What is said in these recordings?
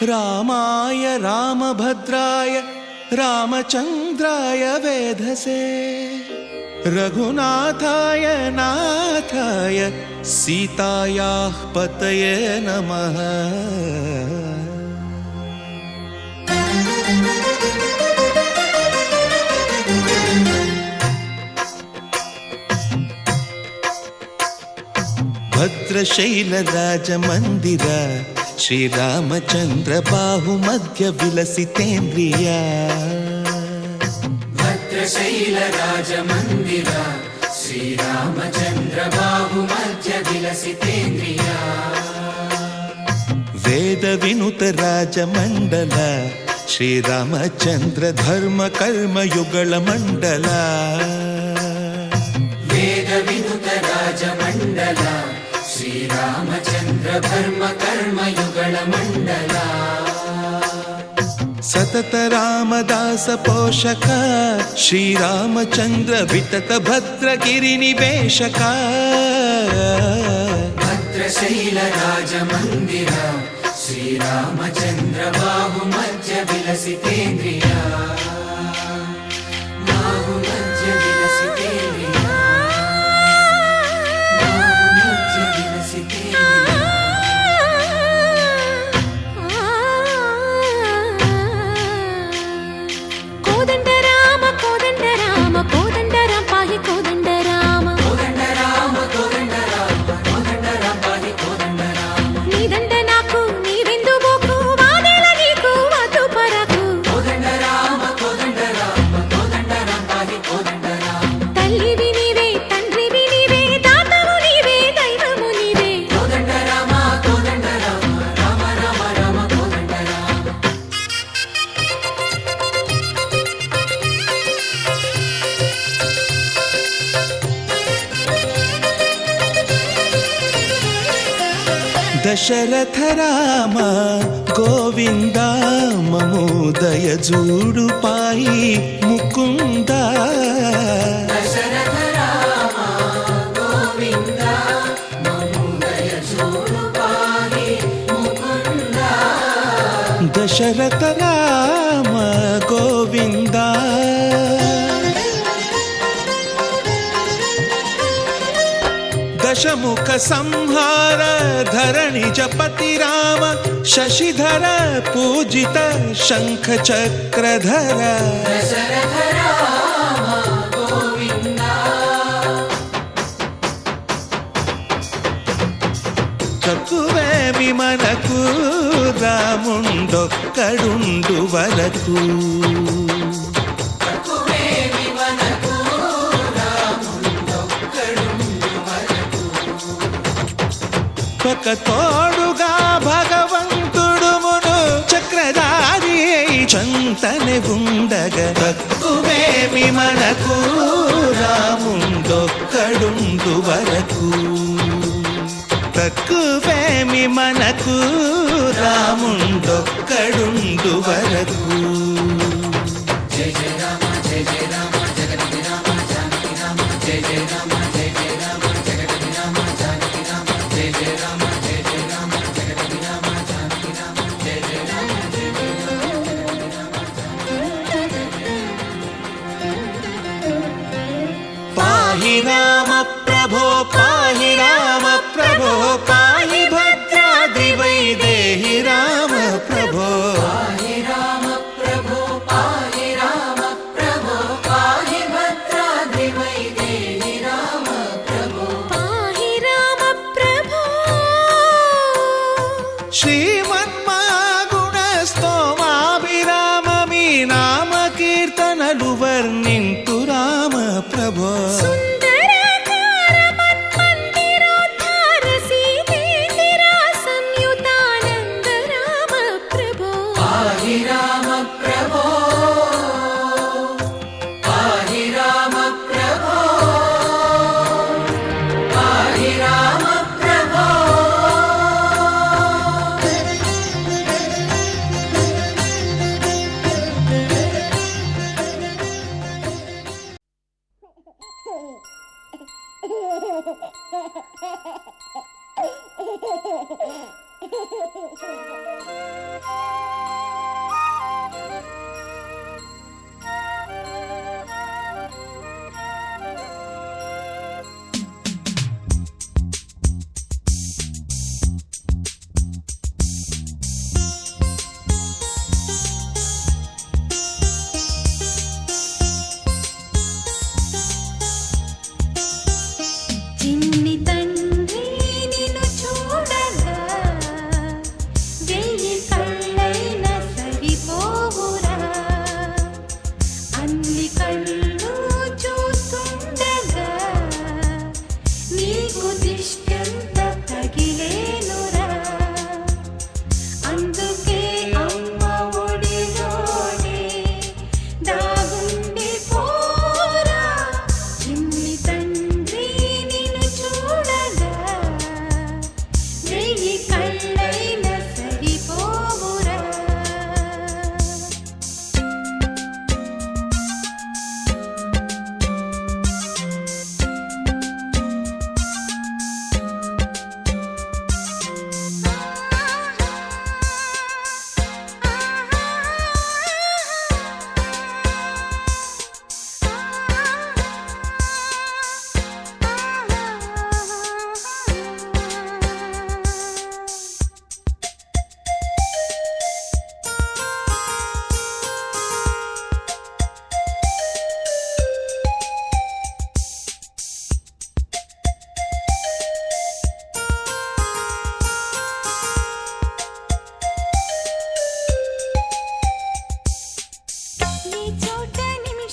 रामाय रामभद्राय रामचन्द्राय वेधसे रघुनाथाय नाथाय सीतायाः पतये नमः। भद्रशैलराजमन्दिर श्रीरामचन्द्र बाहुमध्य विलसितेन्द्रिया। भद्रशैलराजमन्दिर श्रीरामचन्द्र बाहुमध्य विलसितेन्द्रिया। वेदविनुत राजमण्डल श्रीरामचन्द्र धर्म कर्म युगल मण्डल। वेदविनुत राजमण्डल श्रीरामचन्द्र धर्म कर्म युगल मण्डल। सतत रामदास पोषक श्रीरामचन्द्र वितत भद्रगिरिनिवेशक। भद्रशैलराजमन्दिर श्रीरामचन्द्र बाहुमध्य विलसितेन्द्रिया। बाहुमध्य विलसितेन्द्रिया। बाहुमध्य विलसितेन्द्रिया। कोदंड राम कोदंड राम कोदंड राम पाहि कोदंड राम। कोदंड राम कोदंड राम कोदंड राम पाहि कोदंड राम। नी दंड नाकु नी विंदु बोकु वादेला नीकु वधु परकु। कोदंड राम पाहि कोदंड राम। तल्लिवि नीवे तंड्रिवि नीवे दातवु नीवे दैवमु नीवे। कोदंड राम राम राम राम कोदंड राम। दशरथ राम गोविंद ममोदय जूडु पाई मुकुंद। दशरथ राम गोविंद ममोदय जूडु पाहि मुकुंद। दशरथ राम गोविंद दशमुख संहार धरणि जपति राम शशिधर पूजित शंख चक्रधर। दशरथ राम गोविंद। తక్కువేమి మనకు రాముండొక్కడుండు వరకు। తక్కువేమి మనకు రాముండొక్కడుండు వరకు। ఒక తోడుగా భగవంతుడుమును చక్రధారి చంతనే ఉండగా తక్కువేమి మనకు రాముండొక్కడుండు వరకు। తక్కువేమి మనకు రాముండొక్కడుండు వరకు। జయ జయ రామ జయ జయ రామ జగతి రామ జానకి రామ జయ జయ రామ జయ జయ రామ జగతి రామ జానకి రామ జయ జయ రామ జయ జయ రామ జగతి రామ జానకి రామ జయ జయ రామ జయ జయ రామ పాహి రామ ప్రభో పాహి రామ ప్రభో పాహి భద్రాద్రి వైదేహి రామ ప్రభో। పాహి రామ ప్రభో పాహి రామ ప్రభో పాహి భద్రాద్రి వైదేహి రామ ప్రభో। पाहि राम प्रभो। శ్రీమన్మాగుణ స్తోమాభిరామ మీ నామ కీర్తనలు వర్ణింతు రామ ప్రభో। सुन्दराकार मन्मन्दिरोद्धार सीतेन्दिरा संयुतानन्द राम प्रभो। पाहि राम प्रभो पाहि राम प्रभो पाहि राम प्रभो।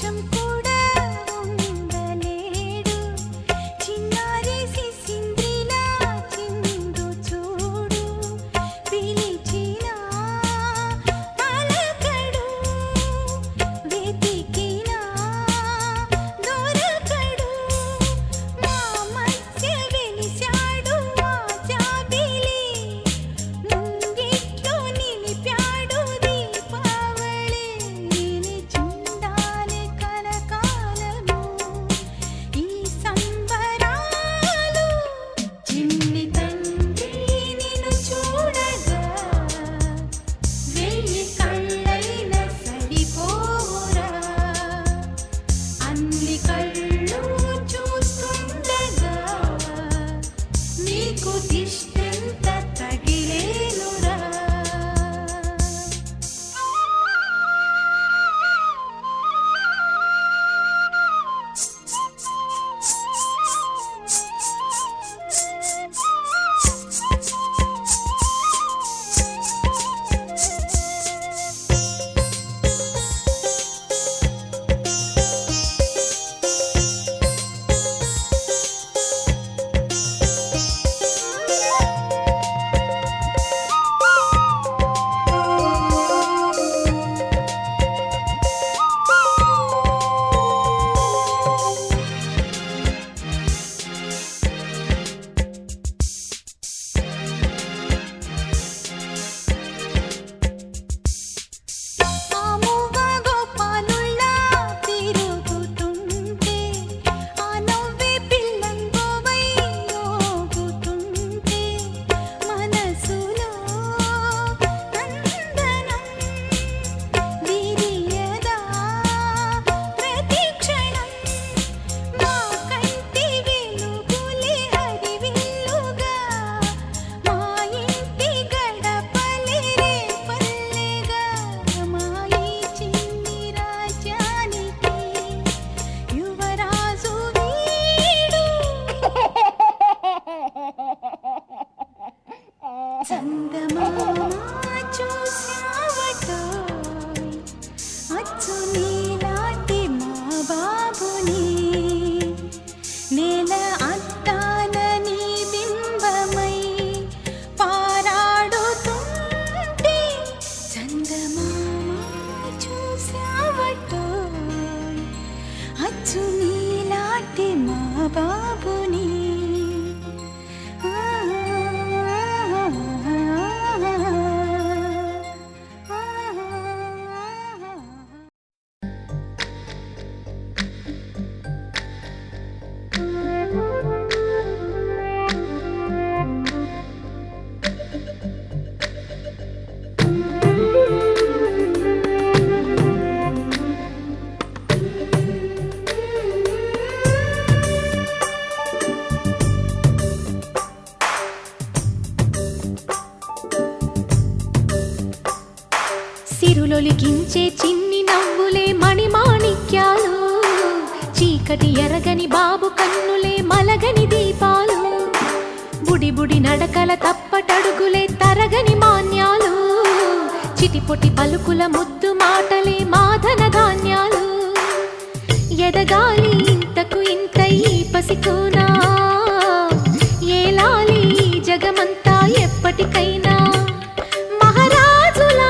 నిమిషం కూడా ఉండలేడు చిన్నారి సిసింద్రిలా చిందు చూడు పిలిచినా పలకడు వెతికినా దొరకడు మా మధ్య వెలిశాడు ఆ జాబిలి ముంగిట్లో నిలిపాడు దీపావళి నిలిచుండాలి కలకాలము ఈ సంబరాలు చిన్ని తండ్రి నిన్ను చూడగా వెయ్యి కళ్ళైన సరిపోరా అన్ని కళ్ళు చూస్తుండగా నీకు దిష్టెంత తగిలేనురా ఆమువ గోపాలుల్లా తిరుగుతుంటే ఆ నవ్వే పిల్లంగోవై యోగుతుంటే మనసులో నందనం విరియదా ప్రతి క్షణం మా కంటి వెలుగులే హరివిల్లుగా మా ఇంటి గడపలే రేపల్లెగా మా ఈ చిన్ని రాజ్యానికి యువరాజు వీడు చందమామ చూశావటోయ్ అచ్చు నీలాంటి మా బాబుని నేల అద్దాన నీ బింబమై పారాడుతుంటే చందమామ చూశావటోయ్ అచ్చు నీలాంటి మా బాబుని సిరులొలికించే చిన్ని నవ్వులే మణిమాణిక్యాలు చీకటి ఎరగని బాబు కన్నులే మలగని దీపాలు బుడి బుడి నడకల తప్పటడుగులే తరగని మాన్యాలు చిటిపొటి పలుకుల ముద్దు మాటలే మాధన ధాన్యాలు ఎదగాలి ఇంతకు ఇంత ఈ పసికోనా ఏలాలి ఈ జగమంతా ఎప్పటికైనా మహారాజులా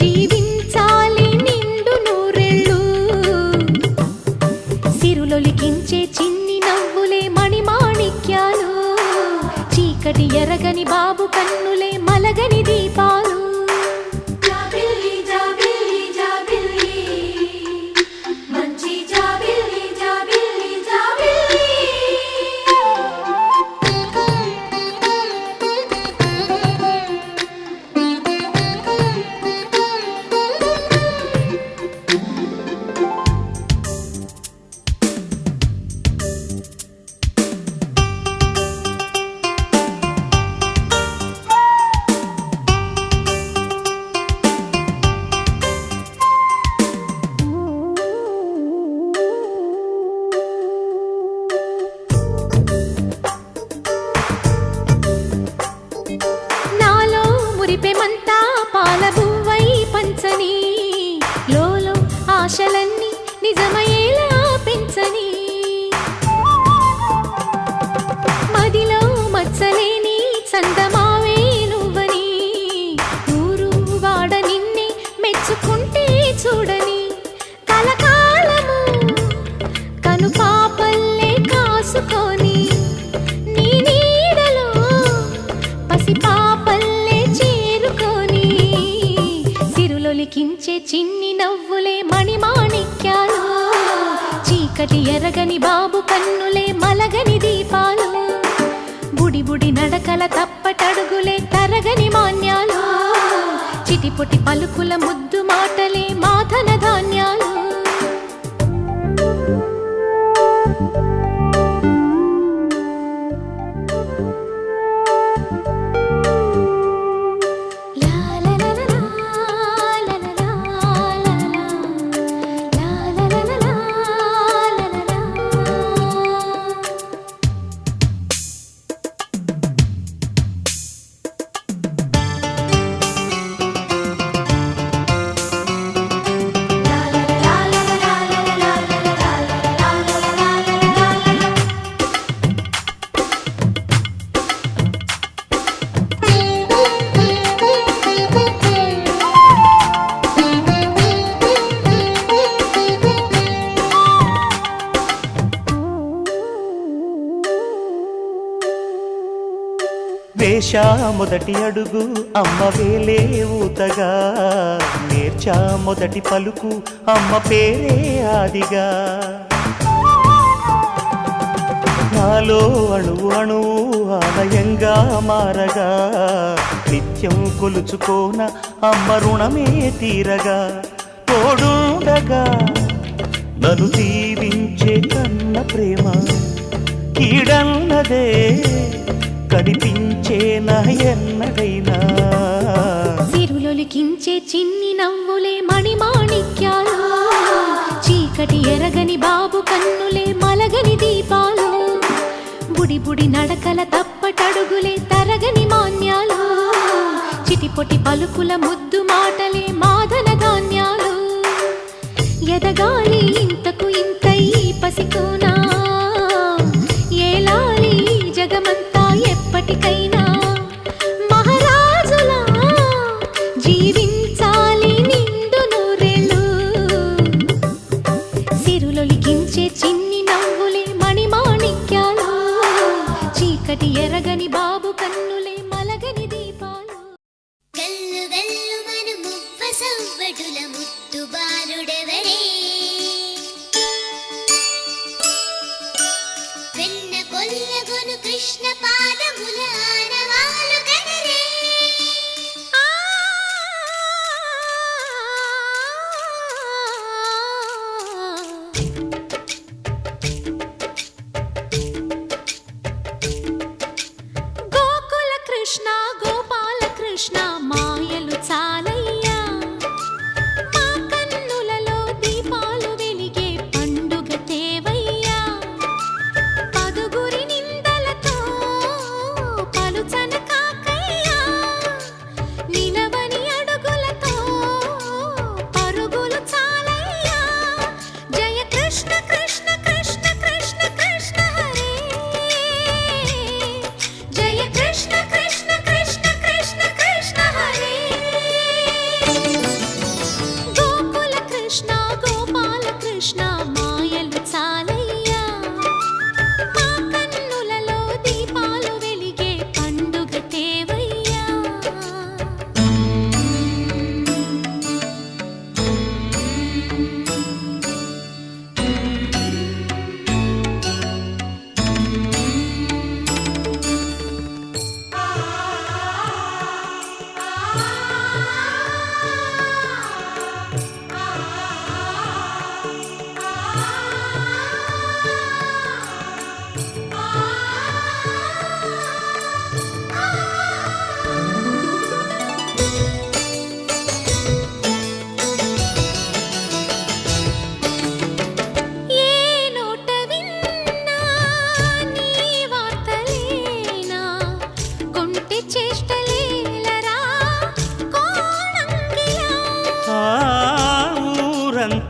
జీవించాలి నిండు నూరెళ్ళు సిరులొలికించే చిన్ని నవ్వులే మణిమాణిక్యాలు చీకటి ఎరగని బాబు కన్నులే మలగని దీపాలు జాబిల్లి జాబిల్లి జాబిల్లి మంచి జాబిల్లి జాబిల్లి జాబిల్లి నిజమయ్యేలా పెంచని మదిలో మచ్చలేని చందమావే నువ్వని ఊరు వాడ నిన్నే మెచ్చుకుంటే చూడని కలకాలము కను పాపల్లే కాసుకొని నీ నీడలో పసి పాపల్లే చేరుకొని సిరులొలికించే చిన్ని నవ్వులే మణిమాణిక్యాలు చీకటి ఎరగని బాబు కన్నులే మలగని దీపాలు బుడి బుడి నడకల తప్పటడుగులే తరగని మాన్యాలు చిటిపొటి పలుకుల ముద్దు మాటలే మాధన ధాన్యాలు వేశా మొదటి అడుగు అమ్మ వేలే ఊతగా నేర్చా మొదటి పలుకు అమ్మ పేరే ఆదిగా నాలో అణువు అణువు ఆలయంగా మారగా నిత్యం కొలుచుకోన అమ్మ రుణమే తీరగా తోడుండగా నన్ను దీవించే కన్న ప్రేమ కీడన్నదే కనిపించే నా ఎన్నడైనా సిరులొలికించే చిన్ని నవ్వులే మణిమాణిక్యాలు చీకటి ఎరగని బాబు కన్నులే మలగని దీపాలు బుడి బుడి నడకల తప్పటడుగులే తరగని మాన్యాలు చిటిపొటి పలుకుల ముద్దు మాటలే మాధన ధాన్యాలు ఎదగాలి ఇంతకు ఇంతై పసికోనా ఏలాలి జగమంతా ఎప్పటికైనా మహారాజులా జీవించాలి నిండు నూరేళ్ళు సిరులొలికించే చిన్ని నవ్వులే మణిమాణిక్యాలు చీకటి ఎరగని బాబు కన్నులే మలగని దీపాలు గల్లు గల్లు మను మువ్వ సవ్వడుల ముద్దు బాలుడెవరే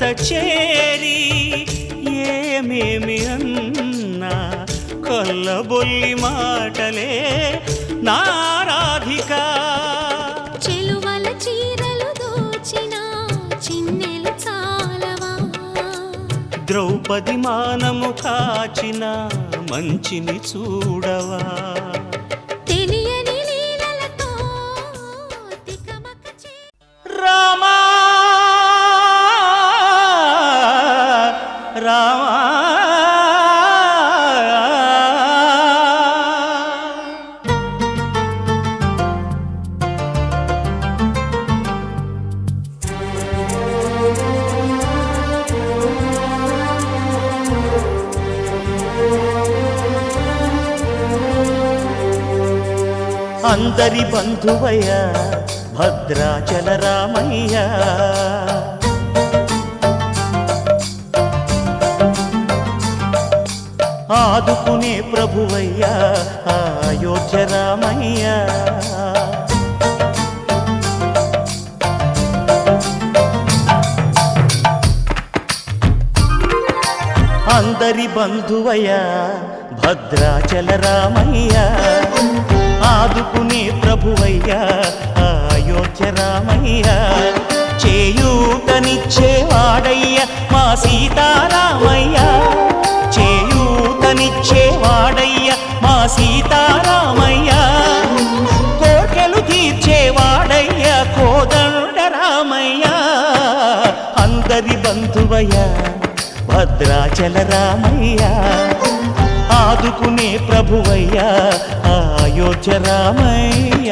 చెంత చేరి ఏమేమి అన్నా కొల్లబొల్లి మాటలే నారాధిక. చెలువల చీరలు దోచిన చిన్నెలు చాలవా, ద్రౌపది మానము కాచిన మంచిని చూడవా. తెలియని లీలలతో తికమక చే రామా రామా అందరి బంధువయ్య భద్రాచల రామయ్య, ఆదుకునే ప్రభువయ్య అయోధ్య రామయ్య. అందరి బంధువయ్య భద్రాచల రామయ్య, ఆదుకునే ప్రభువయ్య అయోధ్య రామయ్య. చేయూతనిచ్చేవాడయ్య మా సీతారామయ్య, చేయూతనిచ్చేవాడయ్య మా సీతారామయ్య. కోర్కెలు తీర్చేవాడయ్య కోదండ రామయ్య. అందరి బంధువయ్య భద్రాచల రామయ్య, ఆదుకునే ప్రభువయ్య అయోధ్య రామయ్య.